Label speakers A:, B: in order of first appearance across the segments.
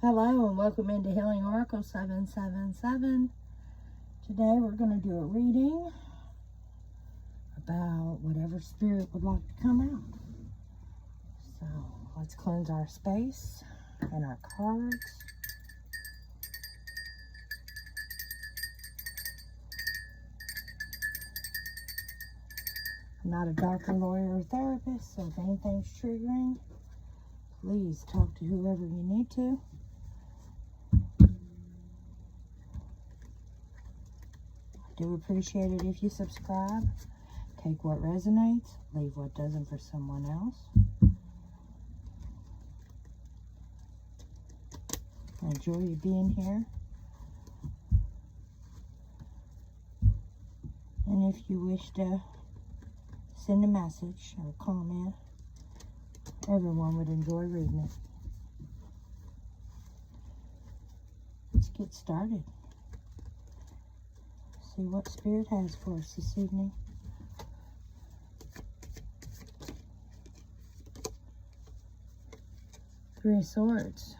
A: Hello and welcome into Healing Oracle 777. Today we're going to do a reading about whatever spirit would like to come out. So let's cleanse our space and our cards. I'm not a doctor, lawyer, or therapist, so if anything's triggering, please talk to whoever you need to. I do appreciate it if you subscribe. Take what resonates, leave what doesn't for someone else. I enjoy you being here. And if you wish to send a message or a comment, everyone would enjoy reading it. Let's get started. See what Spirit has for us this evening. Three of Swords.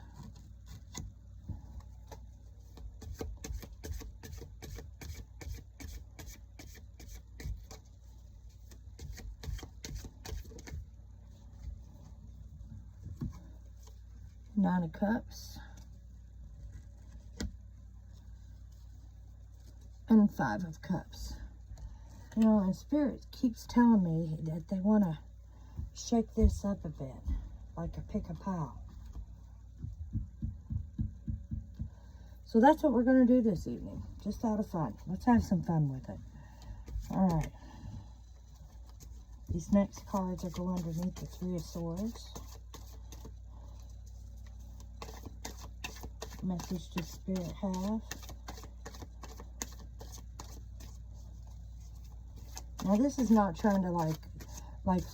A: Nine of Cups. And Five of Cups. You know, and Spirit keeps telling me that they want to shake this up a bit, like a pick a pile. So that's what we're going to do this evening, just out of fun. Let's have some fun with it. All right. These next cards are go underneath the Three of Swords. Message does Spirit have? Now this is not trying to like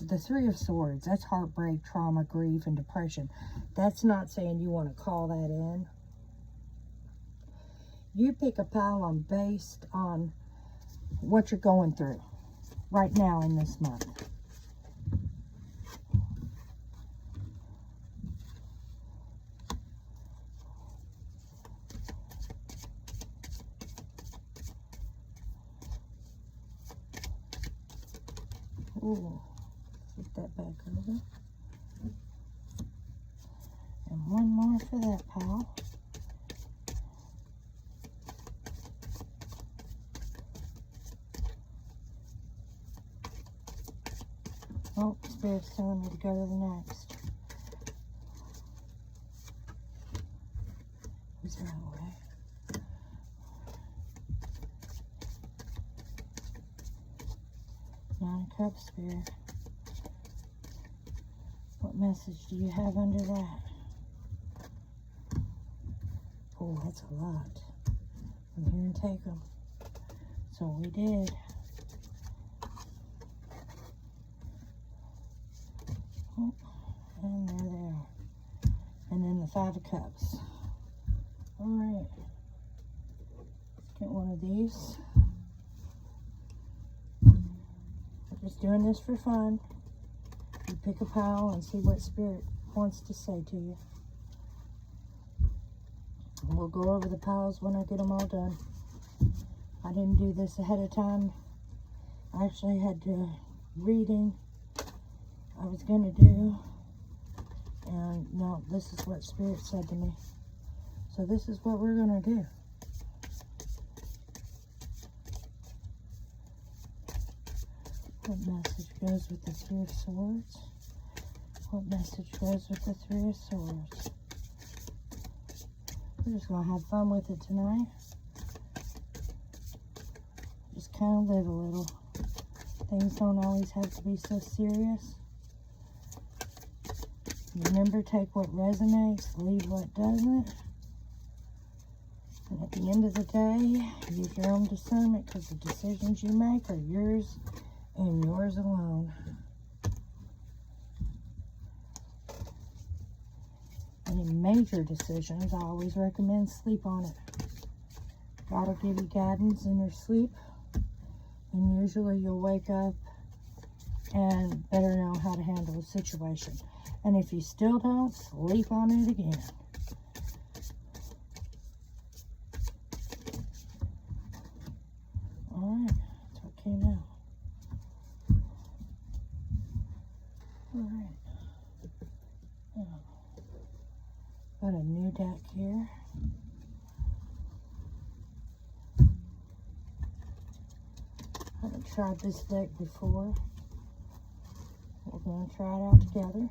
A: the Three of Swords. That's heartbreak, trauma, grief, and depression. That's not saying you want to call that in. You pick a pile on based on what you're going through right now in this month. Ooh, get that back over. And one more for that pile. Oh, Spirit's telling me to go to the next. Who's that way? Nine of Cups, Spirit. What message do you have under that? Oh, that's a lot. Come here and take them. So we did. Oh, and there they are. And then the Five of Cups. All right. Let's get one of these. We're just doing this for fun. You pick a pile and see what Spirit wants to say to you. And we'll go over the piles when I get them all done. I didn't do this ahead of time. I actually had a reading I was going to do. And no, this is what Spirit said to me. So this is what we're going to do. What message goes with the Three of Swords? What message goes with the Three of Swords? We're just going to have fun with it tonight. Just kind of live a little. Things don't always have to be so serious. Remember, take what resonates, leave what doesn't. And at the end of the day, use your own discernment because the decisions you make are yours and yours alone. Any major decisions, I always recommend sleep on it. God will give you guidance in your sleep, and usually you'll wake up and better know how to handle a situation. And if you still don't, sleep on it again. Alright, that's what came out. Alright. Got a new deck here. I haven't tried this deck before. We're going to try it out together.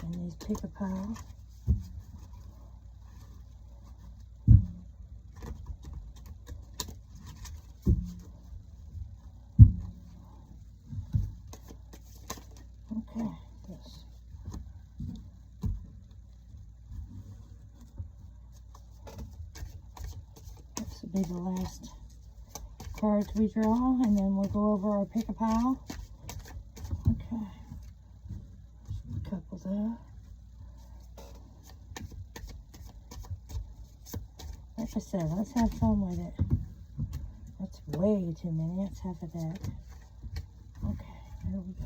A: And these pick a pile. Okay, this. This will be the last cards we draw, and then we'll go over our pick a pile. Okay. A couple there. Like I said, let's have fun with it. That's way too many. That's half a deck. Okay, there we go.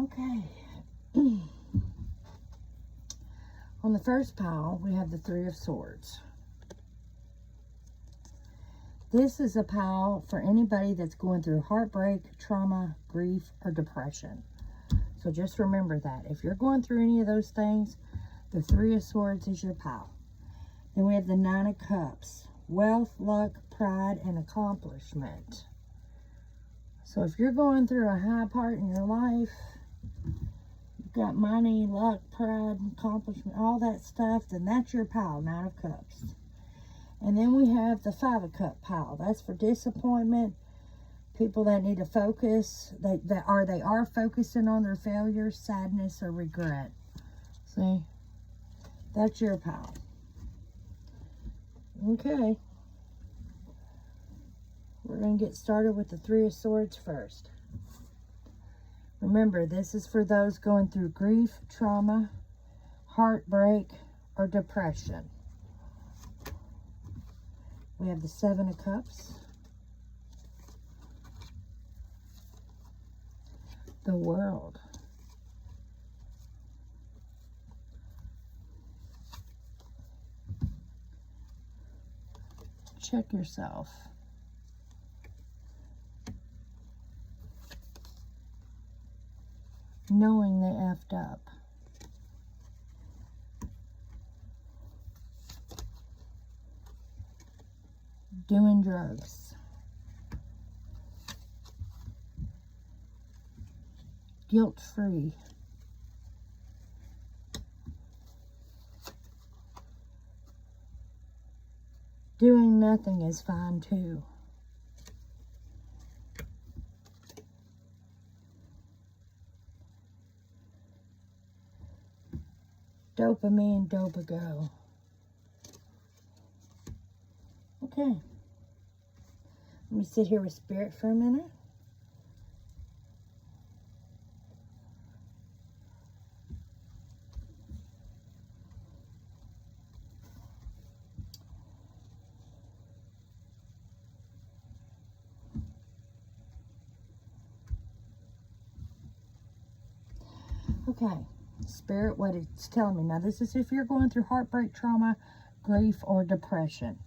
A: Okay. On the first pile, we have the Three of Swords. This is a pile for anybody that's going through heartbreak, trauma, grief, or depression. So just remember that. If you're going through any of those things, the Three of Swords is your pile. Then we have the Nine of Cups. Wealth, luck, pride, and accomplishment. So if you're going through a high part in your life, you've got money, luck, pride, accomplishment, all that stuff, then that's your pile, Nine of Cups. And then we have the Five of Cup pile. That's for disappointment, people that need to focus, they are focusing on their failures, sadness, or regret. See? That's your pile. Okay. We're going to get started with the Three of Swords first. Remember, this is for those going through grief, trauma, heartbreak, or depression. We have the Seven of Cups, the World, check yourself, knowing they effed up, doing drugs, guilt-free, doing nothing is fine too. Dopamine, dope-a-go. Okay. Let me sit here with Spirit for a minute. Okay, Spirit, what it's telling me. Now, this is if you're going through heartbreak, trauma, grief, or depression.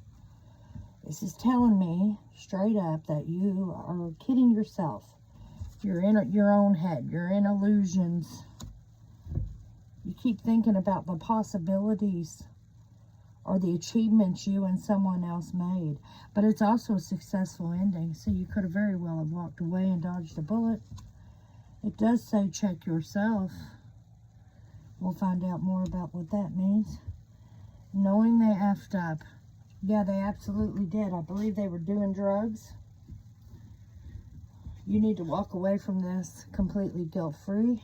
A: This is telling me straight up that you are kidding yourself. You're in your own head. You're in illusions. You keep thinking about the possibilities or the achievements you and someone else made. But it's also a successful ending. So you could have very well have walked away and dodged a bullet. It does say check yourself. We'll find out more about what that means. Knowing they effed up. Yeah, they absolutely did. I believe they were doing drugs. You need to walk away from this completely guilt-free.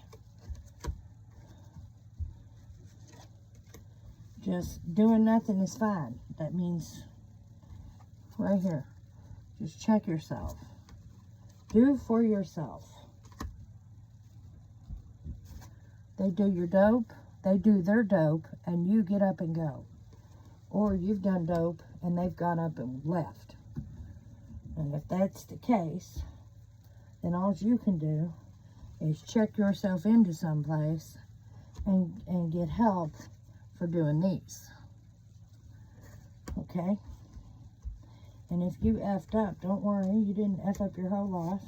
A: Just doing nothing is fine. That means right here. Just check yourself. Do for yourself. They do your dope, they do their dope, and you get up and go. Or you've done dope, and they've got up and left. And if that's the case, then all you can do is check yourself into someplace and get help for doing these. Okay? And if you effed up, don't worry, you didn't F up your whole life.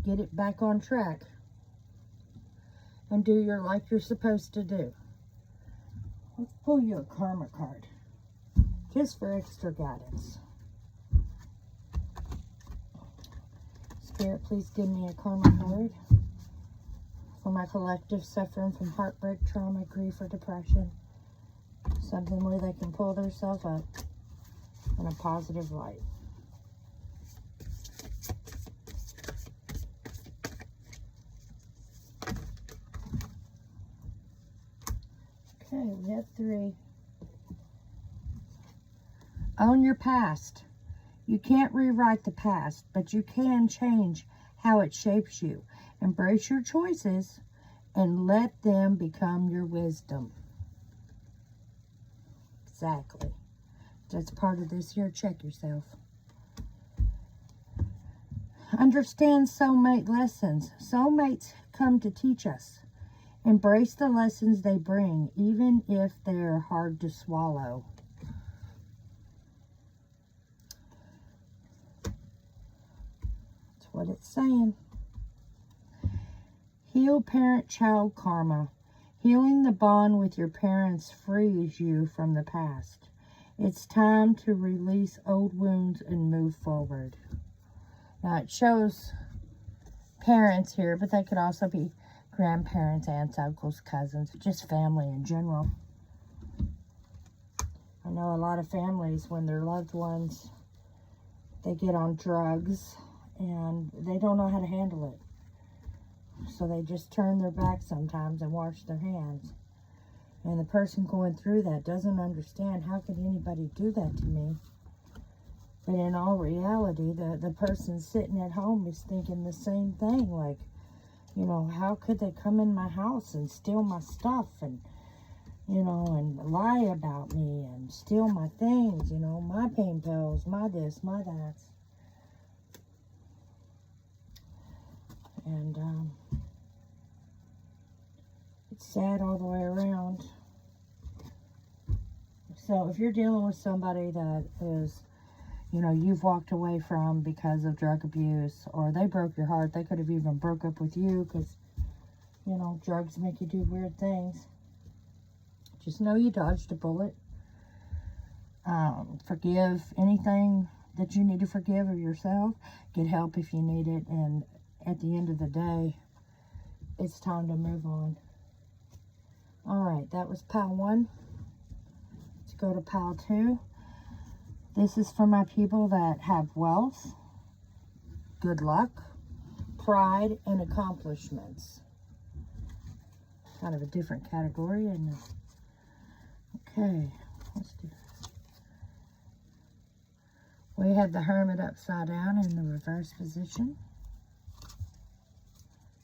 A: Get it back on track. And do your like you're supposed to do. Let's pull you a karma card. Just for extra guidance. Spirit, please give me a karma card for my collective suffering from heartbreak, trauma, grief, or depression. Something where they can pull themselves up in a positive light. Okay, we have 3. Own your past. You can't rewrite the past, but you can change how it shapes you. Embrace your choices and let them become your wisdom. Exactly. That's part of this here. Check yourself. Understand soulmate lessons. Soulmates come to teach us. Embrace the lessons they bring, even if they're hard to swallow. That's what it's saying. Heal parent-child karma. Healing the bond with your parents frees you from the past. It's time to release old wounds and move forward. Now it shows parents here, but they could also be grandparents, aunts, uncles, cousins, just family in general. I know a lot of families, when their loved ones, they get on drugs and they don't know how to handle it. So they just turn their back sometimes and wash their hands. And the person going through that doesn't understand, how could anybody do that to me? But in all reality, the person sitting at home is thinking the same thing. Like, you know, how could they come in my house and steal my stuff and, you know, and lie about me and steal my things, you know, my pain pills, my this, my that. And it's sad all the way around. So if you're dealing with somebody that is, you know, you've walked away from because of drug abuse, or they broke your heart, they could have even broke up with you because, you know, drugs make you do weird things. Just know you dodged a bullet. Forgive anything that you need to forgive of yourself. Get help if you need it. And at the end of the day, it's time to move on. Alright, that was pile 1. Let's go to pile 2. This is for my people that have wealth, good luck, pride, and accomplishments. Kind of a different category, isn't it? Okay, let's do this. We have the Hermit upside down in the reverse position.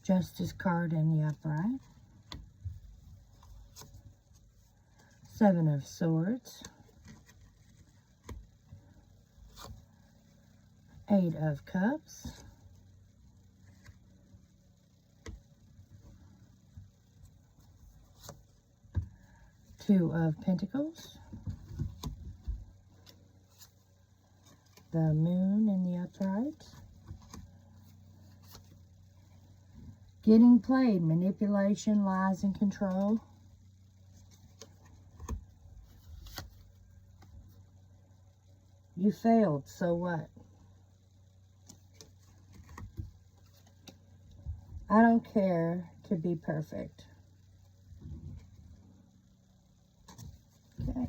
A: Justice card in the upright. 7 of Swords. 8 of Cups. 2 of Pentacles. The Moon in the upright. Getting played, manipulation, lies, and control. You failed, so what? I don't care to be perfect. Okay.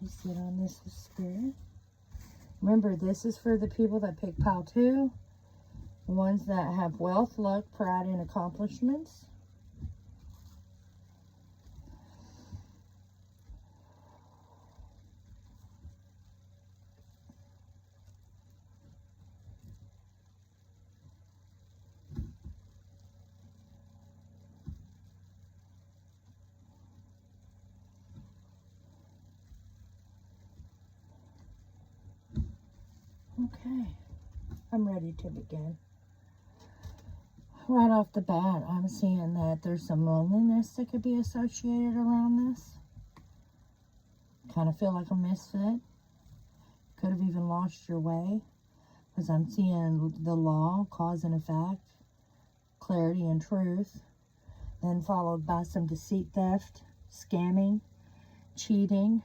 A: You sit on this with Spirit. Remember, this is for the people that pick pile 2. The ones that have wealth, luck, pride, and accomplishments. Okay, I'm ready to begin. right off the bat, I'm seeing that there's some loneliness that could be associated around this. Kind of feel like a misfit. Could have even lost your way. Because I'm seeing the law, cause and effect, clarity and truth. Then followed by some deceit, theft, scamming, cheating.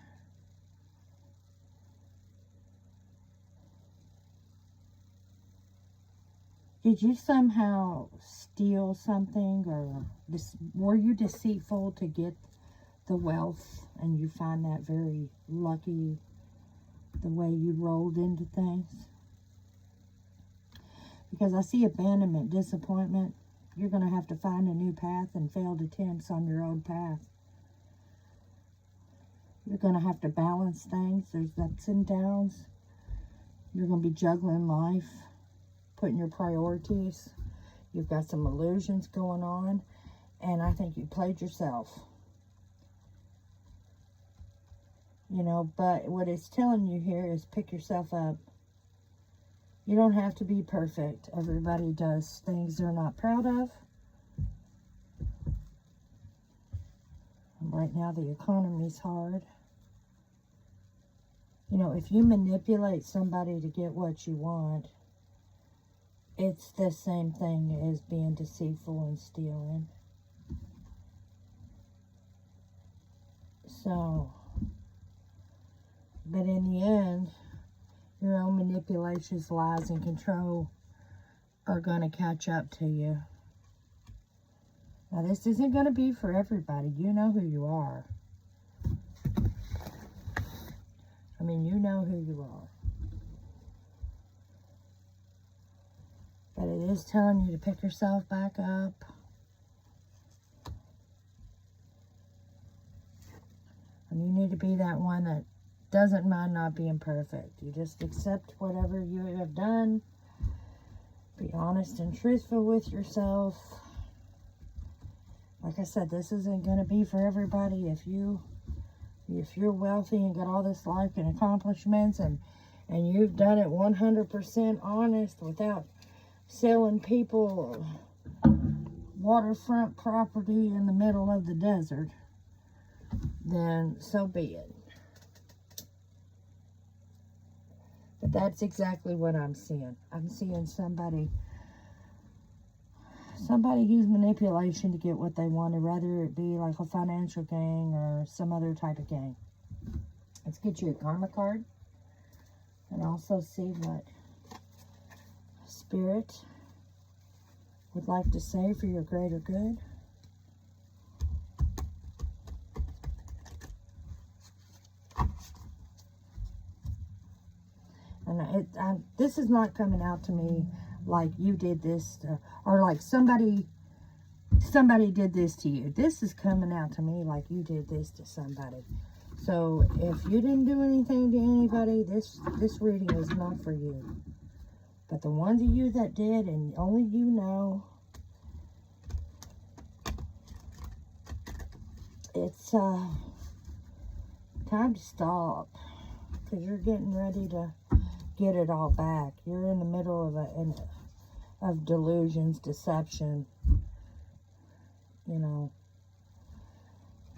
A: Did you somehow steal something, or were you deceitful to get the wealth, and you find that very lucky the way you rolled into things? Because I see abandonment, disappointment. You're going to have to find a new path and failed attempts on your old path. You're going to have to balance things. There's ups and downs. You're going to be juggling life, putting your priorities. You've got some illusions going on, and I think you played yourself. You know, but what it's telling you here is pick yourself up. You don't have to be perfect. Everybody does things they're not proud of. And right now the economy's hard. You know, if you manipulate somebody to get what you want, it's the same thing as being deceitful and stealing. So, but in the end, your own manipulations, lies, and control are going to catch up to you. Now, this isn't going to be for everybody. You know who you are. I mean, you know who you are. But it is telling you to pick yourself back up. And you need to be that one that doesn't mind not being perfect. You just accept whatever you have done. Be honest and truthful with yourself. Like I said, this isn't going to be for everybody. If you're wealthy and got all this life and accomplishments, and you've done it 100% honest without selling people waterfront property in the middle of the desert, then so be it. But that's exactly what I'm seeing. I'm seeing somebody use manipulation to get what they wanted, whether it be like a financial gain or some other type of gain. Let's get you a karma card and also see what Spirit would like to say for your greater good. And this is not coming out to me like you did this, or like somebody did this to you. This is coming out to me like you did this to somebody. So if you didn't do anything to anybody, this reading is not for you. But the ones of you that did, and only you know, it's time to stop, because you're getting ready to get it all back. You're in the middle of delusions, deception, you know,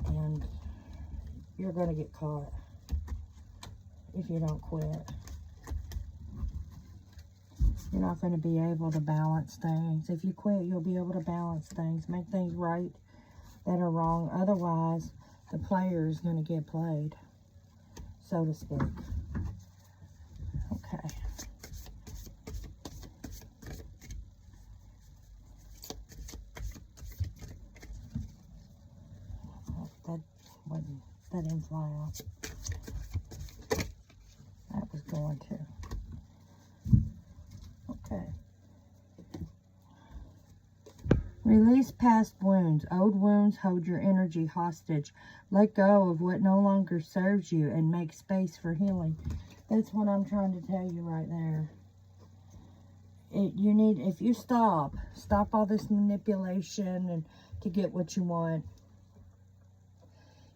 A: and you're going to get caught if you don't quit. You're not going to be able to balance things. If you quit, you'll be able to balance things, make things right that are wrong. Otherwise, the player is going to get played, so to speak. Okay. That didn't fly out. That was going to. Okay. Release past wounds. Old wounds hold your energy hostage. Let go of what no longer serves you and make space for healing. That's what I'm trying to tell you right there. If you stop all this manipulation and to get what you want.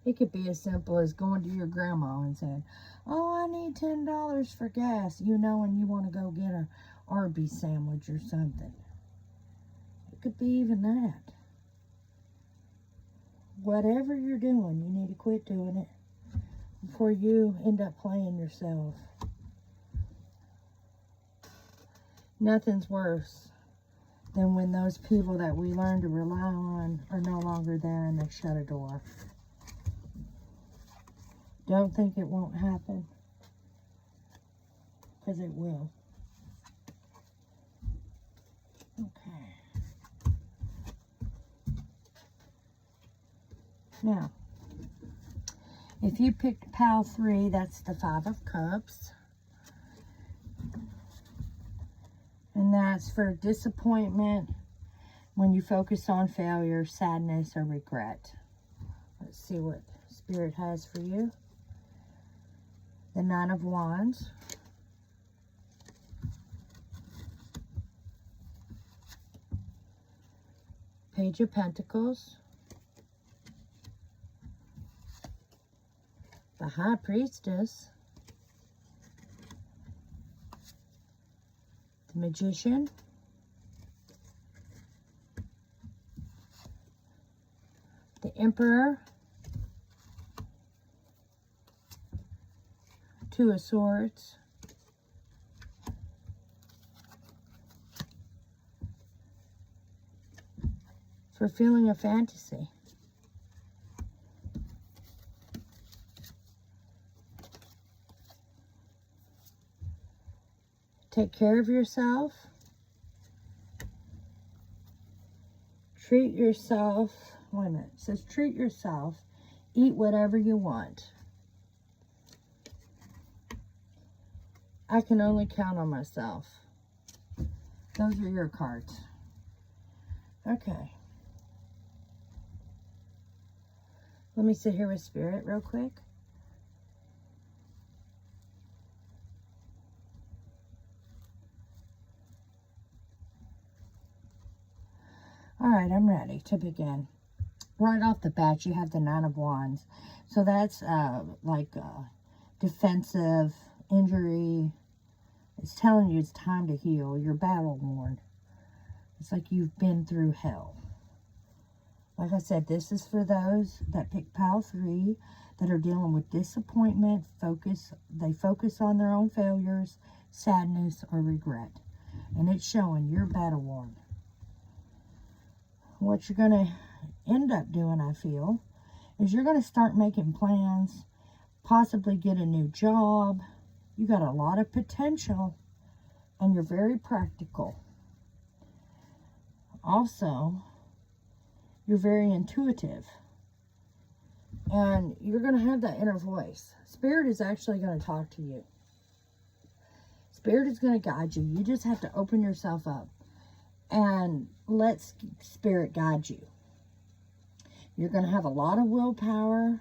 A: It could be as simple as going to your grandma and saying, "Oh, I need $10 for gas," you know, and you want to go get a Arby's sandwich or something. could be even that. Whatever you're doing, you need to quit doing it before you end up playing yourself. Nothing's worse than when those people that we learn to rely on are no longer there and they shut a door. Don't think it won't happen, because it will. Okay. Now, if you picked pile 3, that's the 5 of Cups. And that's for disappointment when you focus on failure, sadness, or regret. Let's see what Spirit has for you. The 9 of Wands. Page of Pentacles. The High Priestess. The Magician. The Emperor. 2 of Swords. Fulfilling a fantasy. Take care of yourself. Treat yourself. Wait a minute. It says treat yourself. Eat whatever you want. I can only count on myself. Those are your cards. Okay. Let me sit here with Spirit real quick. All right, I'm ready to begin. Right off the bat, you have the 9 of Wands. So that's like defensive, injury. It's telling you it's time to heal. You're battle worn. It's like you've been through hell. Like I said, this is for those that pick pile 3 that are dealing with disappointment, they focus on their own failures, sadness, or regret. And it's showing you're battle worn. What you're going to end up doing, I feel, is you're going to start making plans, possibly get a new job. You got a lot of potential, and you're very practical. Also, you're very intuitive, and you're going to have that inner voice. Spirit is actually going to talk to you. Spirit is going to guide you. You just have to open yourself up and let Spirit guide you. You're going to have a lot of willpower,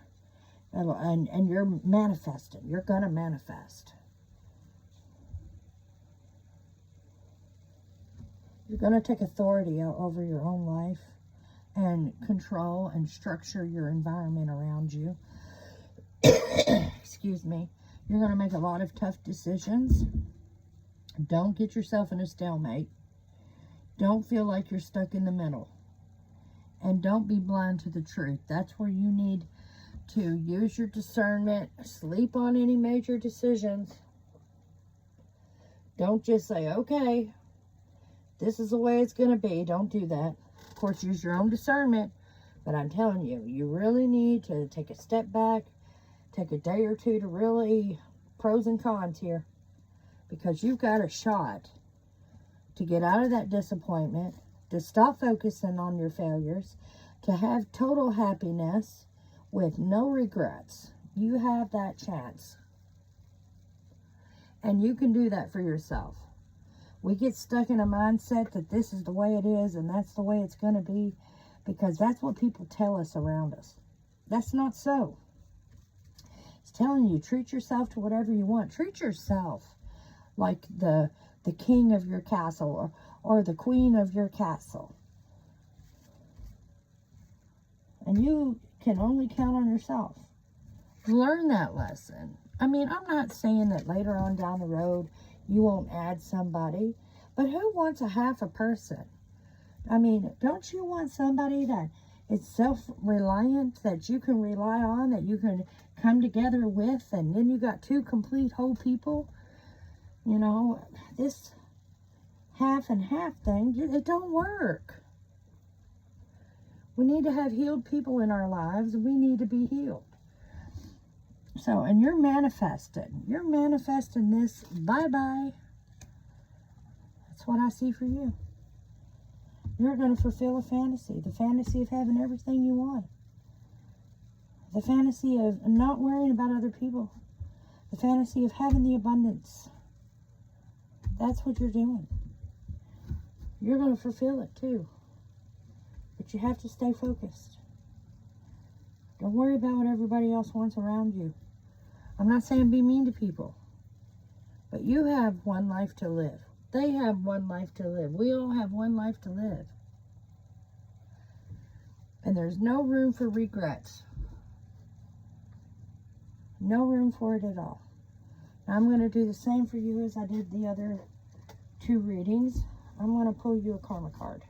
A: and you're manifesting. You're going to manifest. You're going to take authority over your own life and control and structure your environment around you. Excuse me. You're going to make a lot of tough decisions. Don't get yourself in a stalemate. Don't feel like you're stuck in the middle. And don't be blind to the truth. That's where you need to use your discernment. Sleep on any major decisions. Don't just say, okay, this is the way it's going to be. Don't do that. Of course, use your own discernment. But I'm telling you, you really need to take a step back. Take a day or two to really pros and cons here. Because you've got a shot to get out of that disappointment, to stop focusing on your failures, to have total happiness with no regrets. You have that chance. And you can do that for yourself. We get stuck in a mindset that this is the way it is and that's the way it's going to be, because that's what people tell us around us. That's not so. It's telling you, treat yourself to whatever you want. Treat yourself like the king of your castle or the queen of your castle. And you can only count on yourself. Learn that lesson. I mean, I'm not saying that later on down the road you won't add somebody, but who wants a half a person I mean, don't you want somebody that is self-reliant, that you can rely on, that you can come together with, and then you got two complete whole people? You know, this half and half thing, it don't work. We need to have healed people in our lives. We need to be healed. So, and you're manifesting. You're manifesting this. Bye-bye. That's what I see for you. You're going to fulfill a fantasy. The fantasy of having everything you want. The fantasy of not worrying about other people. The fantasy of having the abundance. That's what you're doing. You're going to fulfill it too. But you have to stay focused. Don't worry about what everybody else wants around you. I'm not saying be mean to people. But you have one life to live. They have one life to live. We all have one life to live. And there's no room for regrets. No room for it at all. Now I'm going to do the same for you as I did the other two readings. I'm going to pull you a karma card.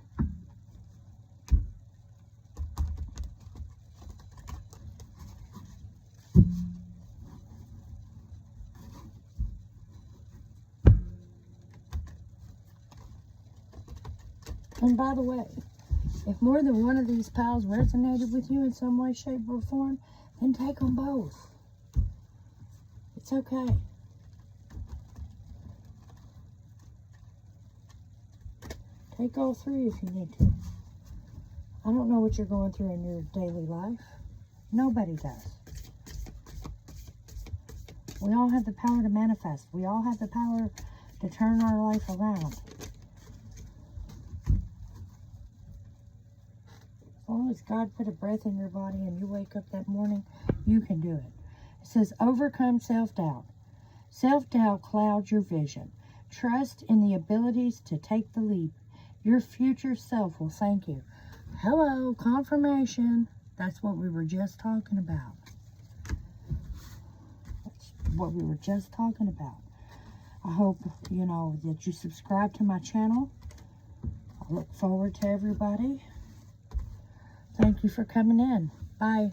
A: And by the way, if more than one of these piles resonated with you in some way, shape, or form, then take them both. It's okay. Take all three if you need to. I don't know what you're going through in your daily life. Nobody does. We all have the power to manifest. We all have the power to turn our life around. As long as God put a breath in your body and you wake up that morning, you can do it. It says, overcome self-doubt. Self-doubt clouds your vision. Trust in the abilities to take the leap. Your future self will thank you. Hello, confirmation. That's what we were just talking about. That's what we were just talking about. I hope, you know, that you subscribe to my channel. I look forward to everybody. Thank you for coming in. Bye.